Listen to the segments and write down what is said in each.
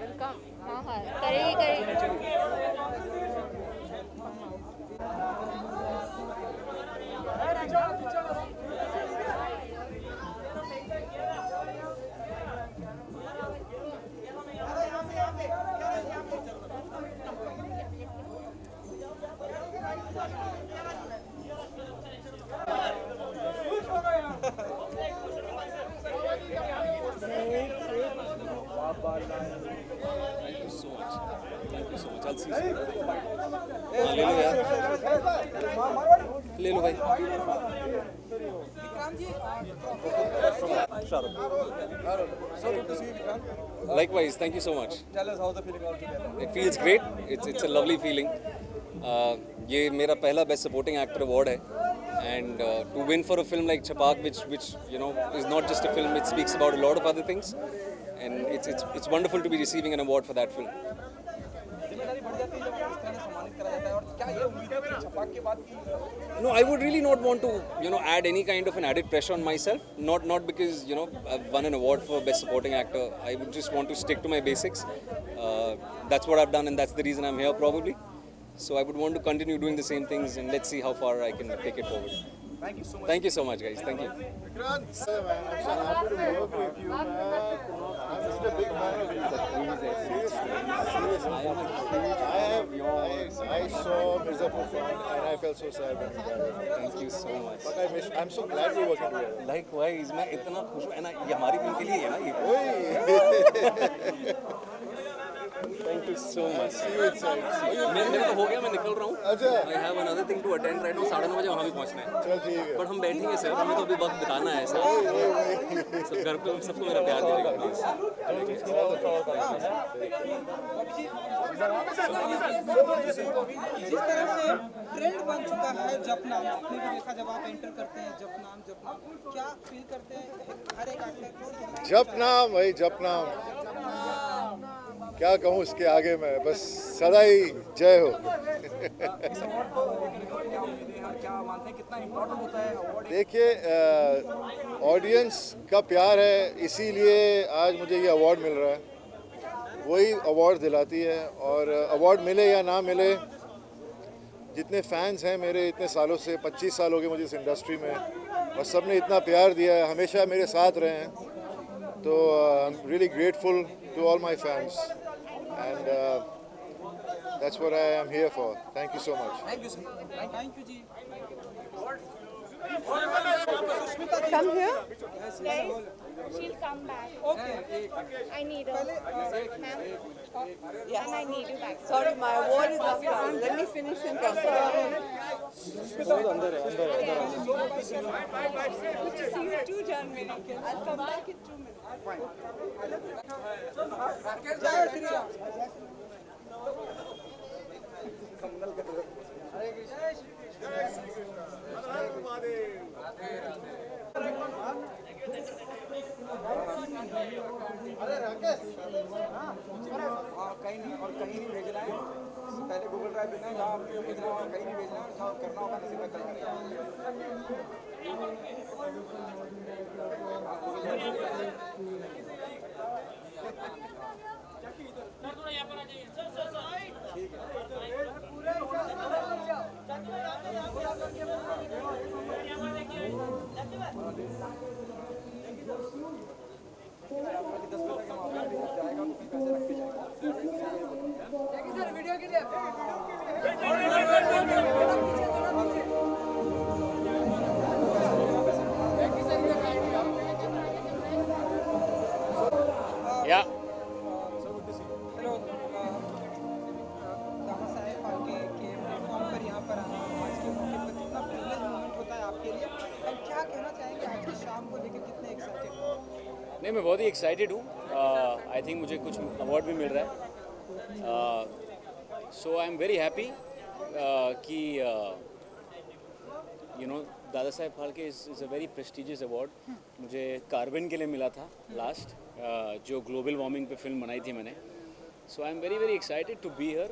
Welcome. हाँ हाँ, करेगी करेगी। Thank you so much. Thank you so much. I'll see you soon. हाँ, ले लो यार, ले लो भाई। So good to see you, Vikrant. Likewise, thank you so much. Tell us how the feeling altogether. It feels great. It's a lovely feeling. ये मेरा पहला Best Supporting Actor award है, and to win for a film like Chapak, which you know is not just a film, it speaks about a lot of other things, and it's wonderful to be receiving an award for that film. जिम्मेदारी बढ़ जाती है जब इस तरह से सम्मानित करा जाता है और क्या ये उम्मीद है कि छपाक के बाद की No, I would really not want to add any kind of an added pressure on myself. Not because I've won an award for Best Supporting Actor. I would just want to stick to my basics. That's what I've done, and that's the reason I'm here probably. So I would want to continue doing the same things, and let's see how far I can take it forward. Thank you so much. Thank you so much, guys. Thank you. Vikrant, sir, man, I'm so happy to work with you, man. I'm just a big fan of you. Seriously. I saw Mirzapur Fund and I felt so sad when he died. Thank you so much. But I'm so glad we're working together. Likewise, मैं इतना खुश हूँ ना, ये हमारी film के लिए है ना ये. Thank you so much. See you inside. मेरे को हो गया, मैं निकल रहा हूँ. अच्छा. I have another thing to attend right now. 9:30 बजे वहाँ भी पहुँचना है. चल ठीक है. पर हम बैठेंगे सर, हमें तो अभी वक्त बिताना है सर. सब घर पे सबको मेरा प्यार दीजिएगा प्लीज. जिस तरह से ट्रेंड बन चुका है जप नाम, आपने भी देखा जब आप एंटर करते हैं जप नाम, क्या फील करते हैं हर एक एक्टर? जप नाम भाई, जप नाम. क्या कहूँ इसके आगे मैं, बस सदा ही जय हो. इस अवार्ड को लेकर क्या उम्मीदें हैं और क्या मानते हैं कितना इम्पोर्टेंट होता है अवार्ड? देखिए, ऑडियंस का प्यार है, इसीलिए आज मुझे ये अवार्ड मिल रहा है. वही अवार्ड दिलाती है, और अवार्ड मिले या ना मिले, जितने फैंस हैं मेरे इतने सालों से, 25 साल हो गए मुझे इस इंडस्ट्री में, और सब ने इतना प्यार दिया है, हमेशा मेरे साथ रहे हैं. तो I am really grateful to all my fans, and that's what I am here for. Thank you so much. Thank you sir. Thank you ji. Come here. Guys, she'll come back. Okay, I need her. Ma'am, Yes. and I need you back. Sorry, my award is up now. Let me finish and come. Good to see you too, John Miracle. I'll come back in 2 minutes. जय श्री राम। कहीं नहीं और कहीं नहीं भेजना है. पहले Google drive देना है, जहाँ आपको भेजना है कहीं नहीं भेजना है, जहाँ करना होगा नसीब में कल करेगा. Yeah. हेलो, दादा साहेब फाल्के के प्लेटफॉर्म पर यहाँ पर आना आज के मौके पर कितना प्रिविलेज मोमेंट होता है आपके लिए, और क्या कहना चाहेंगे आज की शाम को लेकर कितने एक्साइटेड हो? नहीं, मैं बहुत ही एक्साइटेड हूँ. आई थिंक मुझे कुछ अवार्ड भी मिल रहा है. So I am very happy कि Dada Saheb Phalke is a very prestigious award. मुझे कार्बन के लिए मिला था लास्ट, जो ग्लोबल वार्मिंग पे फिल्म बनाई थी मैंने. So I am very very excited to be here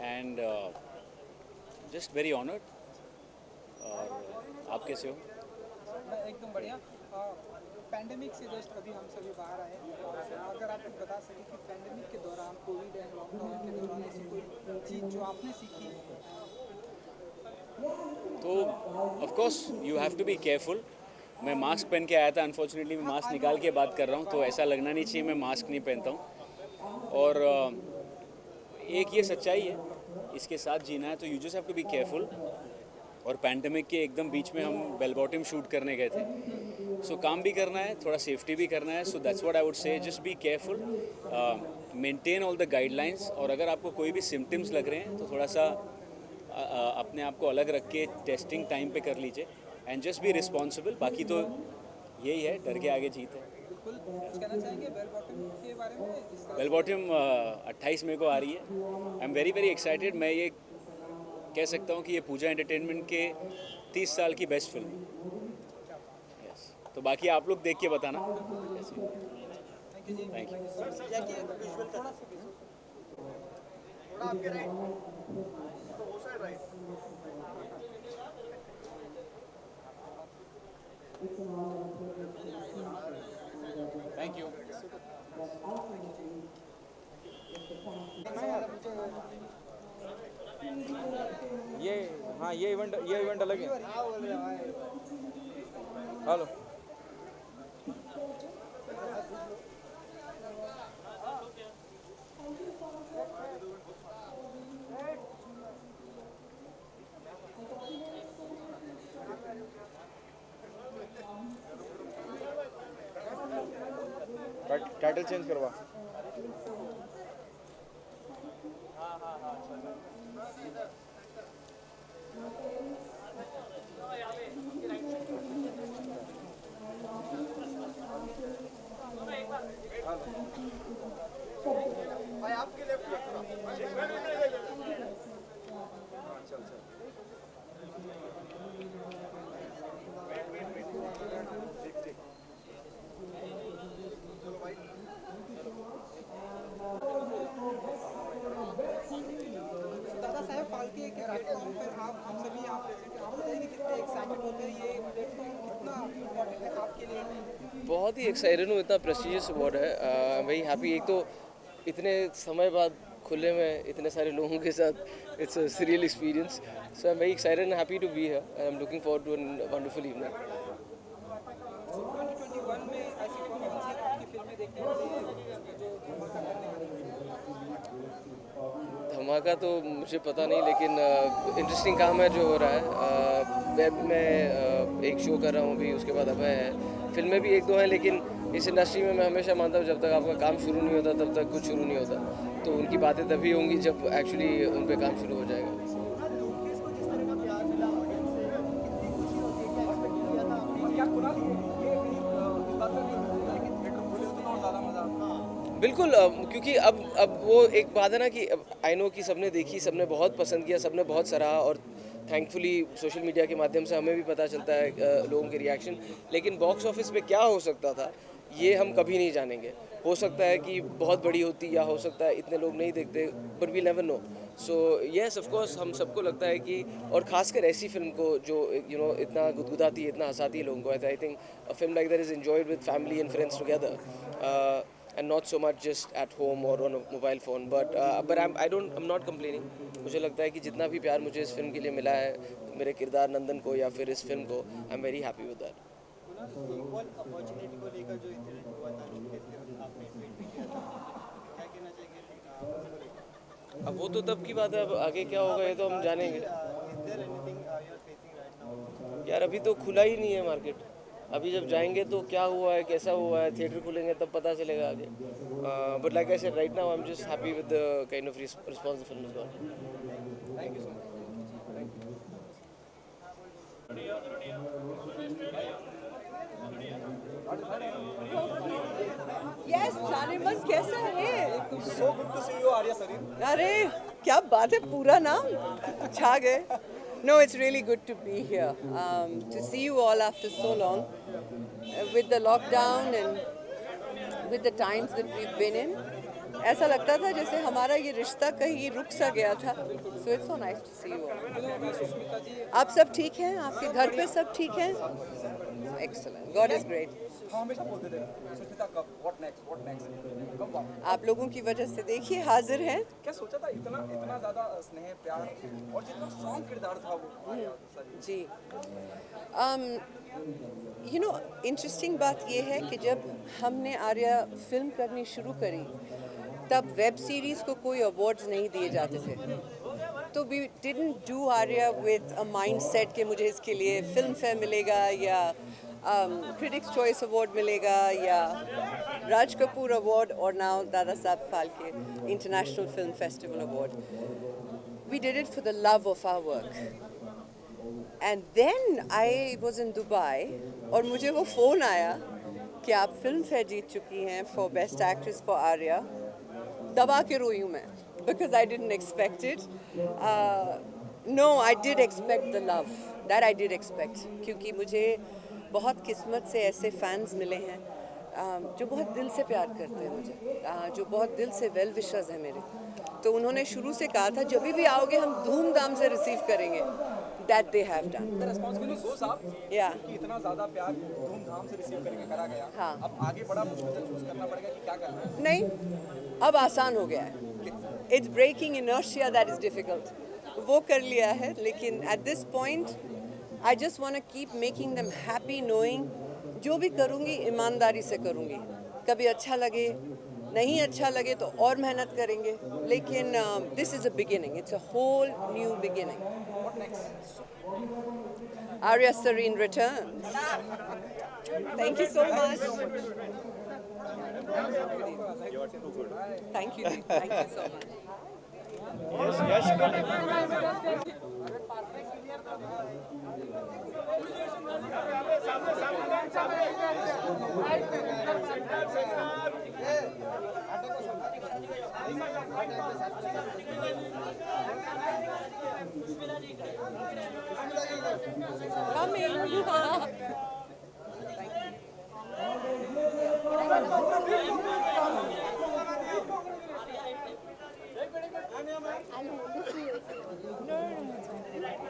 and just very honoured. और आप कैसे हो? मैं एकदम बढ़िया। पैंडेमिक से जस्ट अभी हम सभी बाहर आए हैं, और अगर आप कुछ बता सकें कि पैंडेमिक के दौरान, कोविड एंड लॉकडाउन के दौरान ऐसी कोई चीज़ जो आपने सीखी। तो of course you have to be careful. मैं मास्क पहन के आया था, अनफॉर्चुनेटली मैं मास्क निकाल के बात कर रहा हूँ, तो ऐसा लगना नहीं चाहिए मैं मास्क नहीं पहनता हूँ। और एक ये सच्चाई है, इसके साथ जीना है, तो you just have to be careful. और पैंडेमिक के एकदम बीच में हम बेल बॉटम शूट करने गए थे, सो काम भी करना है, थोड़ा सेफ्टी भी करना है। So that's what I would say, just be careful, maintain all the guidelines. और अगर आपको कोई भी सिम्टम्स लग रहे हैं तो थोड़ा सा अपने आप को अलग रख के टेस्टिंग टाइम पे कर लीजिए, एंड जस्ट बी रिस्पॉन्सिबल। बाकी तो यही है, डर के आगे जीत है। बिल्कुल, कुछ कहना चाहेंगे बेल बॉटम के बारे में? इस तरह बेल बॉटम 28 मई को आ रही है। आई एम वेरी वेरी एक्साइटेड। मैं ये कह सकता हूँ कि ये पूजा एंटरटेनमेंट के 30 साल की बेस्ट फिल्म। यस, तो बाकी आप लोग देख के बताना। Thank you. Thank you. ये हाँ, ये इवेंट अलग है। हेलो, टाइटल चेंज करवा। दादा साहब फाल्के के प्लेटफॉर्म पर आप हम सभी यहाँ प्रेजेंट हैं, आप बताइए कितने एक्साइटेड होते हैं, ये प्लेटफॉर्म कितना इम्पोर्टेंट है आपके लिए? बहुत ही एक्साइटेड हूँ, इतना प्रेस्टिजियस अवार्ड है। Very happy. एक तो इतने समय बाद खुले में इतने सारे लोगों के साथ, it's a surreal experience. So I am very excited and happy to be here and I am looking forward to an wonderful evening. 2021 में ऐसी कौन सी आपकी फिल्में देखने वाली हैं जो धमाका करने वाली हैं? धमाका तो मुझे पता नहीं, लेकिन इंटरेस्टिंग काम है जो हो रहा है। वेब में एक शो कर रहा हूँ अभी, उसके बाद अभय है। फिल्में भी एक दो हैं, लेकिन इस इंडस्ट्री में मैं हमेशा मानता हूँ जब तक आपका काम शुरू नहीं होता तब तक कुछ शुरू नहीं होता। तो उनकी बातें तभी होंगी जब एक्चुअली उन पे काम शुरू हो जाएगा। बिल्कुल, क्योंकि अब वो एक बात है ना कि आई नो कि सबने देखी, सबने बहुत पसंद किया, सबने बहुत सराहा, और थैंकफुली सोशल मीडिया के माध्यम से हमें भी पता चलता है लोगों के रिएक्शन। लेकिन बॉक्स ऑफिस पे क्या हो सकता था ये हम कभी नहीं जानेंगे। हो सकता है कि बहुत बड़ी होती, या हो सकता है इतने लोग नहीं देखते, but we never know. So yes, of course हम सबको लगता है कि, और खासकर ऐसी फिल्म को जो इतना गुदगुदाती है, इतना हंसाती है लोगों को, I think a film like that is enjoyed with family and friends together and not so much just at home or on a mobile phone, but I'm not complaining. मुझे लगता है कि जितना भी प्यार मुझे इस फिल्म के लिए मिला है, मेरे किरदार नंदन को या फिर इस फिल्म को, आई am very happy with that. Equal opportunity को लेकर जो इंसिडेंट हुआ था, जिसके आपने ट्वीट भी किया था, क्या कहना चाहिए? अब वो तो तब की बात है, अब आगे क्या होगा ये तो हम जानेंगे। यार अभी तो खुला ही नहीं है मार्केट। अभी जब जाएंगे तो क्या हुआ है, कैसा हुआ है, थिएटर खुलेंगे तब पता चलेगा आगे। But like I said, right now I am just happy with the kind of response the film has got. Thank you so much. Yes, जानेमन कैसा है? So good to see you Aarya Sareen. अरे क्या बात है, पूरा नाम छा गए। No, it's really good to be here. To see you all after so long, with the lockdown and with the times that we've been in. ऐसा लगता था जैसे हमारा ये रिश्ता कहीं रुक सा गया था. So it's so nice to see you all. आप सब ठीक हैं? आपके घर पे सब ठीक हैं? Excellent. God is great. हाँ हमेशा बोलते थे सुष्मिता कब व्हाट नेक्स्ट कब वापस आप लोगों की वजह से देखिए हाजिर हैं. क्या सोचा था इतना इतना ज़्यादा स्नेह प्यार और जितना स्ट्रॉन्ग किरदार था वो जी. You know, इंटरेस्टिंग बात ये है कि जब हमने आर्या फिल्म करनी शुरू करी तब वेब सीरीज़ को कोई अवार्ड्स नहीं दिए जाते थे. तो we didn't do Aarya with a mind set कि मुझे इसके लिए फिल्म फेयर मिलेगा या क्रिटिक्स चॉइस अवार्ड मिलेगा या राज कपूर अवार्ड और now Dada Saheb Phalke international film festival award. We did it for the love of our work. And then I was in Dubai और मुझे वो फ़ोन आया कि आप फिल्म फेयर जीत चुकी हैं for best actress for Aarya. दबा के रोई हूँ मैं because I didn't expect it. No I did expect the love that I did expect क्योंकि मुझे बहुत किस्मत से ऐसे फैंस मिले हैं जो बहुत दिल से प्यार करते हैं मुझे, जो बहुत दिल से वेल विशर्स हैं मेरे. तो उन्होंने शुरू से कहा था जब भी आओगे हम धूमधाम से रिसीव करेंगे. That they have done. Responsibility दो साहब Yeah. कि इतना ज़्यादा प्यार धूमधाम से रिसीव करके करा गया. हाँ. अब आगे बड़ा मुश्किल से चूज करना पड़ेगा कि क्या करना है. नहीं, अब आसान हो गया है. It's breaking inertia that is difficult. वो कर लिया है लेकिन at this point I just want to keep making them happy knowing जो भी करूँगी ईमानदारी से करूँगी. कभी अच्छा लगे नहीं अच्छा लगे तो और मेहनत करेंगे लेकिन this is a beginning. It's a whole new beginning. What next? Arya Sareen returns. Thank you so much. Thank you. Thank you so much. Coming.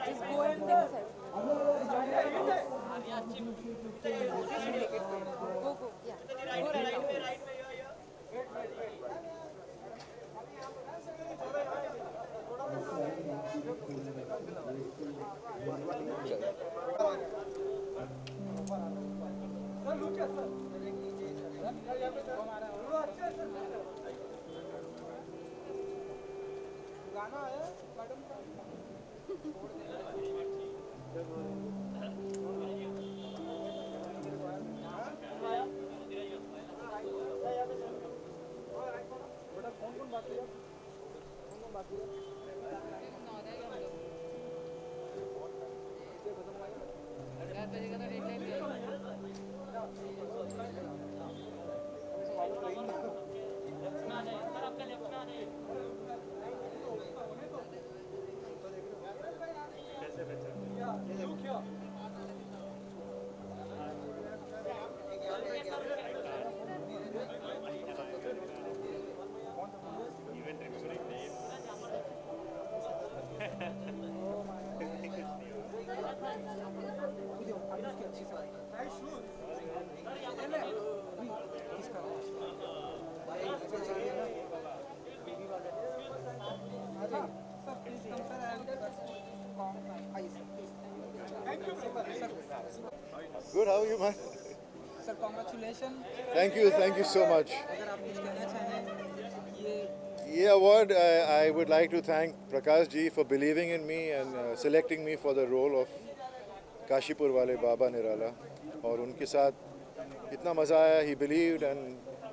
Just go and take a selfie. Go, go. Yeah. Go right now. गाना आया madam का Good, how are you, man? Sir congratulation. Thank you so much. अगर आप कुछ कहना चाहें ये ये award, I would like to thank Prakash ji for believing in me and selecting me for the role of Kashipur वाले बाबा निराला. और उनके साथ इतना मज़ा आया. He believed and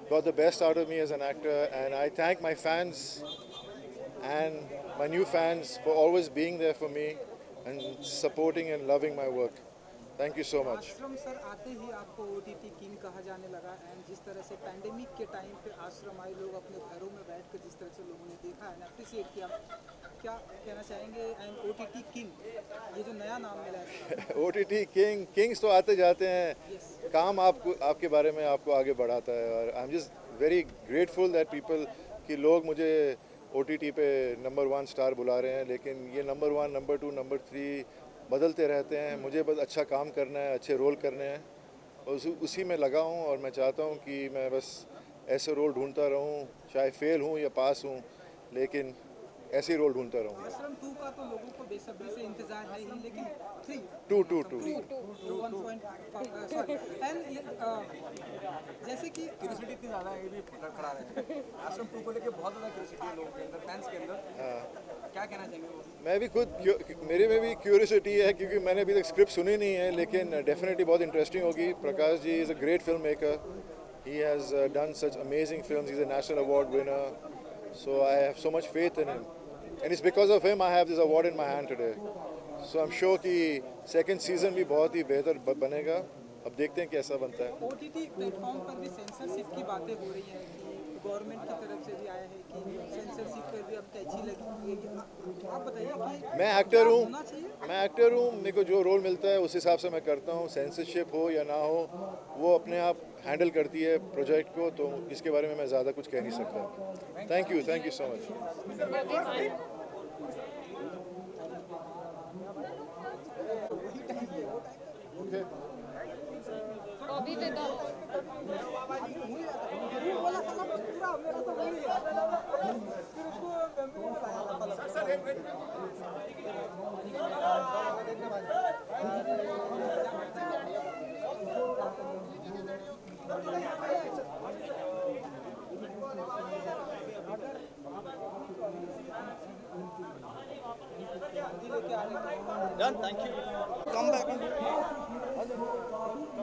got the best out of me as an actor. And I thank my fans and my new fans for always being there for me and supporting and loving my work. Thank you so much. आश्रम sir आते ही आपको OTT king कहा जाने लगा. And जिस तरह से pandemic के टाइम पे आश्रम आए लोग अपने घरों में बैठ कर जिस तरह से लोगों ने देखा है अप्रिशिएट किया, क्या कहना चाहेंगे? एंड OTT किंग ये जो नया नाम मिला है OTT किंग्स तो आते जाते हैं. काम आपको आपके बारे में आपको आगे बढ़ाता है. और आई am just very grateful that people कि लोग मुझे OTT पे नंबर 1 स्टार बुला रहे हैं, लेकिन ये नंबर 1, नंबर 2, नंबर 3 बदलते रहते हैं। मुझे बस अच्छा काम करना है, अच्छे रोल करने हैं और उसी में लगा हूँ और मैं चाहता हूँ कि मैं बस ऐसे रोल ढूंढता रहूँ, चाहे फेल हूँ या पास हूँ, लेकिन ऐसे ही रोल ढूंढता रहूँ। आश्रम 2 का तो लोगों को बेसब्री से इंतजार है ही, लेकिन 3 2 सॉरी एंड जैसे कि क्यूरियोसिटी इतनी ज़्यादा है, ये भी खड़ा रहे हैं। आश्रम 2 को लेके बहुत ज़्यादा क्यूरियोसिटी है लोगों के अंदर, फैंस के अंदर। क्या कहना चाहेंगे वो? मैं भी खुद मेरे में भी क्यूरियोसिटी है, क्योंकि मैंने अभी तक स्क्रिप्ट सुनी नहीं है, लेकिन डेफिनेटली बहुत इंटरेस्टिंग होगी। Prakash ji is a great film maker, he has done such amazing films, he is a national award winner, so I have so much faith in him, and it's because of him I have this award in my hand today. So I'm sure कि second season भी बहुत ही बेहतर बनेगा। अब देखते हैं कैसा बनता है। OTT प्लेटफॉर्म पर भी सेंसरशिप की बातें हो रही हैं कि गवर्नमेंट की तरफ से भी आया है कि सेंसरशिप पर भी अब कैची लगी है। आप बताइए कि मैं एक्टर होना चाहिए? हूँ, मैं एक्टर हूँ, मेरे को जो रोल मिलता है उस हिसाब से मैं करता हूँ। सेंसरशिप हो या ना हो, वो अपने आप हैंडल करती है प्रोजेक्ट को, तो इसके बारे में मैं ज़्यादा कुछ कह नहीं सकता। Thank you so much. अभी देखा Done, thank you. Come back.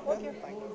Okay, thank you.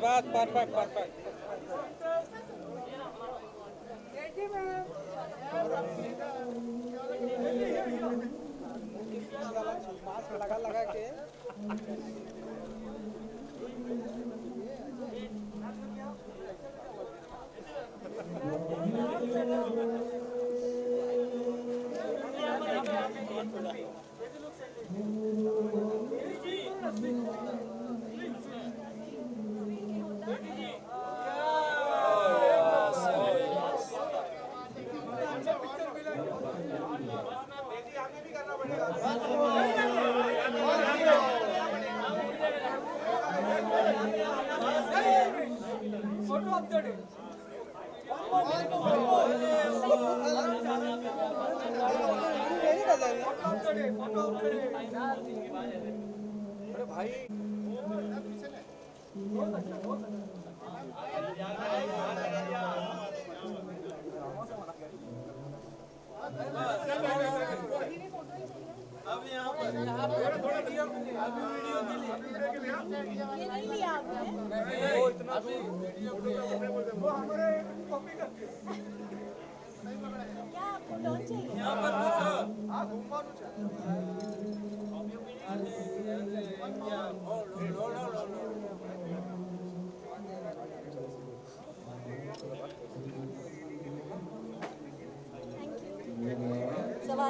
बस परफेक्ट। लगा के अरे भाई अब यहाँ पर थोड़ा वीडियो के लिए ये नहीं लिया आपने? वो इतना वो हमारे कॉपी करते क्या आपको डॉन चाहिए? यहाँ पर कुछ हाँ घूमवा